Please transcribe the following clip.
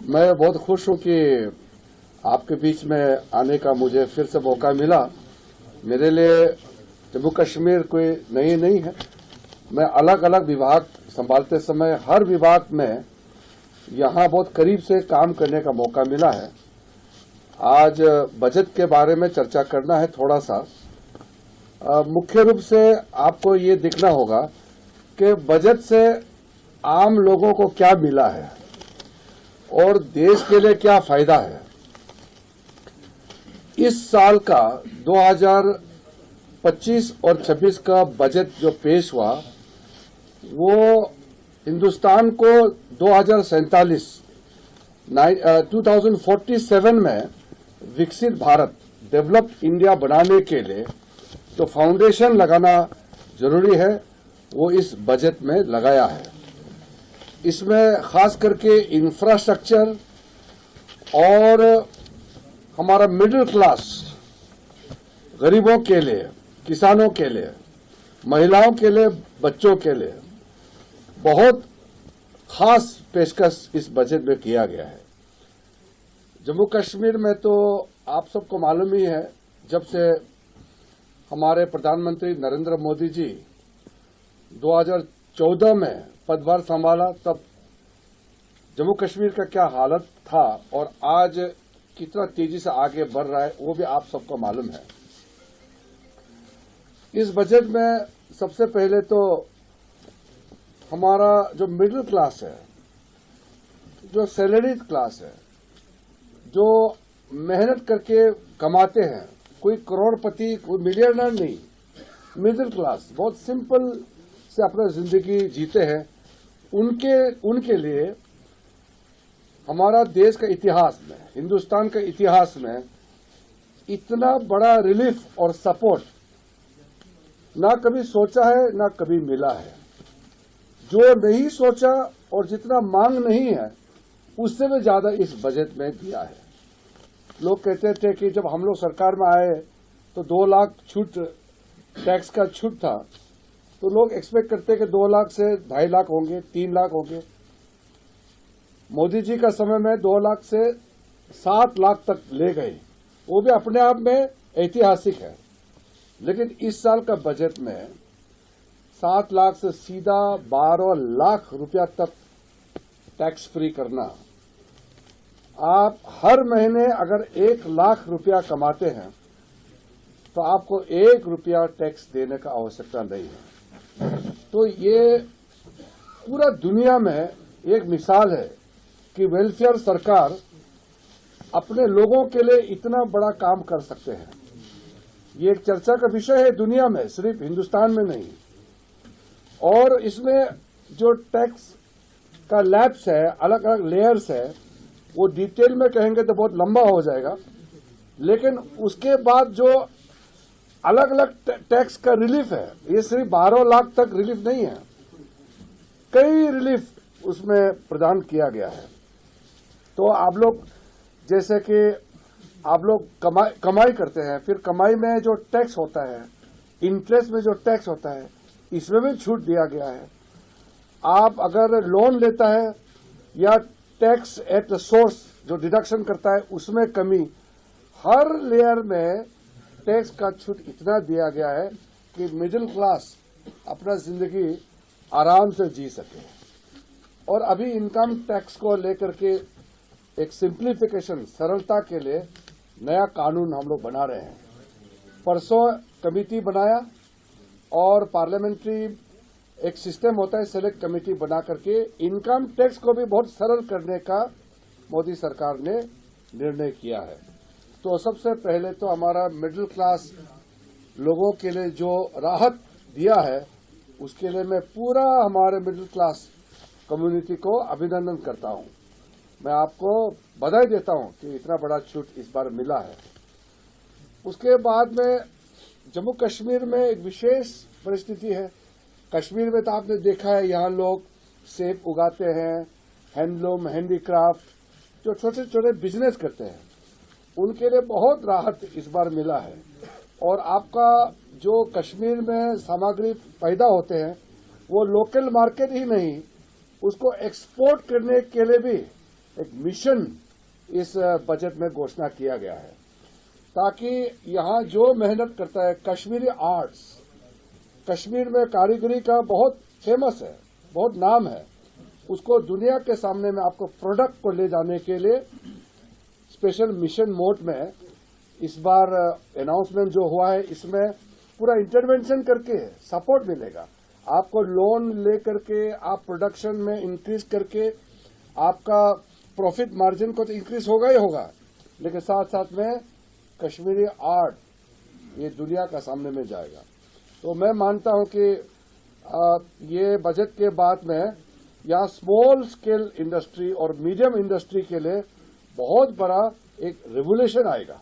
मैं बहुत खुश हूं कि आपके बीच में आने का मुझे फिर से मौका मिला। मेरे लिए जम्मू कश्मीर कोई नई नहीं है। मैं अलग अलग विभाग संभालते समय हर विभाग में यहाँ बहुत करीब से काम करने का मौका मिला है। आज बजट के बारे में चर्चा करना है थोड़ा सा। मुख्य रूप से आपको ये देखना होगा कि बजट से आम लोगों को क्या मिला है और देश के लिए क्या फायदा है। इस साल का 2025 और 26 का बजट जो पेश हुआ वो हिंदुस्तान को 2047 में विकसित भारत डेवलप्ड इंडिया बनाने के लिए जो फाउंडेशन लगाना जरूरी है वो इस बजट में लगाया है। इसमें खास करके इंफ्रास्ट्रक्चर और हमारा मिडिल क्लास, गरीबों के लिए, किसानों के लिए, महिलाओं के लिए, बच्चों के लिए बहुत खास पेशकश इस बजट में किया गया है। जम्मू कश्मीर में तो आप सबको मालूम ही है, जब से हमारे प्रधानमंत्री नरेंद्र मोदी जी 2014 में पदभार संभाला तब जम्मू कश्मीर का क्या हालत था और आज कितना तेजी से आगे बढ़ रहा है वो भी आप सबको मालूम है। इस बजट में सबसे पहले तो हमारा जो मिडिल क्लास है, जो सैलरीड क्लास है, जो मेहनत करके कमाते हैं, कोई करोड़पति, कोई मिलियनर नहीं, मिडिल क्लास बहुत सिंपल से अपना जिंदगी जीते हैं, उनके लिए हमारा देश का इतिहास में, हिंदुस्तान का इतिहास में इतना बड़ा रिलीफ और सपोर्ट ना कभी सोचा है ना कभी मिला है। जो नहीं सोचा और जितना मांग नहीं है उससे भी ज्यादा इस बजट में दिया है। लोग कहते थे कि जब हम लोग सरकार में आए तो 2 लाख छूट, टैक्स का छूट था, तो लोग एक्सपेक्ट करते कि 2 लाख से 2.5 लाख होंगे, 3 लाख होंगे। मोदी जी का समय में 2 लाख से 7 लाख तक ले गए, वो भी अपने आप में ऐतिहासिक है। लेकिन इस साल का बजट में 7 लाख से सीधा 12 लाख रुपया तक टैक्स फ्री करना। आप हर महीने अगर 1 लाख रुपया कमाते हैं तो आपको 1 रुपया टैक्स देने का आवश्यकता नहीं है। तो ये पूरा दुनिया में एक मिसाल है कि वेलफेयर सरकार अपने लोगों के लिए इतना बड़ा काम कर सकते हैं। ये एक चर्चा का विषय है दुनिया में, सिर्फ हिंदुस्तान में नहीं। और इसमें जो टैक्स का लैब्स है, अलग अलग लेयर्स है, वो डिटेल में कहेंगे तो बहुत लंबा हो जाएगा। लेकिन उसके बाद जो अलग अलग टैक्स का रिलीफ है, ये सिर्फ 12 लाख तक रिलीफ नहीं है, कई रिलीफ उसमें प्रदान किया गया है। तो आप लोग जैसे कि आप लोग कमाई करते हैं, फिर कमाई में जो टैक्स होता है, इंटरेस्ट में जो टैक्स होता है, इसमें भी छूट दिया गया है। आप अगर लोन लेता है या टैक्स एट द सोर्स जो डिडक्शन करता है उसमें कमी, हर लेयर में टैक्स का छूट इतना दिया गया है कि मिडिल क्लास अपना जिंदगी आराम से जी सके। और अभी इनकम टैक्स को लेकर के एक सिंप्लीफिकेशन, सरलता के लिए नया कानून हम लोग बना रहे हैं। परसों कमेटी बनाया और पार्लियामेंट्री एक सिस्टम होता है, सेलेक्ट कमेटी बना करके इनकम टैक्स को भी बहुत सरल करने का मोदी सरकार ने निर्णय किया है। तो सबसे पहले तो हमारा मिडिल क्लास लोगों के लिए जो राहत दिया है उसके लिए मैं पूरा हमारे मिडिल क्लास कम्युनिटी को अभिनंदन करता हूं। मैं आपको बधाई देता हूं कि इतना बड़ा छूट इस बार मिला है। उसके बाद में जम्मू कश्मीर में एक विशेष परिस्थिति है। कश्मीर में तो आपने देखा है, यहाँ लोग सेब उगाते हैं, हैंडलूम, हैंडीक्राफ्ट, जो छोटे छोटे बिजनेस करते हैं, उनके लिए बहुत राहत इस बार मिला है। और आपका जो कश्मीर में सामग्री पैदा होते हैं वो लोकल मार्केट ही नहीं, उसको एक्सपोर्ट करने के लिए भी एक मिशन इस बजट में घोषणा किया गया है, ताकि यहां जो मेहनत करता है, कश्मीरी आर्ट्स, कश्मीर में कारीगरी का बहुत फेमस है, बहुत नाम है, उसको दुनिया के सामने में आपको प्रोडक्ट को ले जाने के लिए स्पेशल मिशन मोड में इस बार अनाउंसमेंट जो हुआ है, इसमें पूरा इंटरवेंशन करके सपोर्ट मिलेगा। आपको लोन लेकर के आप प्रोडक्शन में इंक्रीज करके आपका प्रॉफिट मार्जिन को तो इंक्रीज होगा ही होगा, लेकिन साथ साथ में कश्मीरी आर्ट ये दुनिया का सामने में जाएगा। तो मैं मानता हूं कि ये बजट के बाद में यहाँ स्मॉल स्केल इंडस्ट्री और मीडियम इंडस्ट्री के लिए बहुत बड़ा एक रेवोल्यूशन आएगा।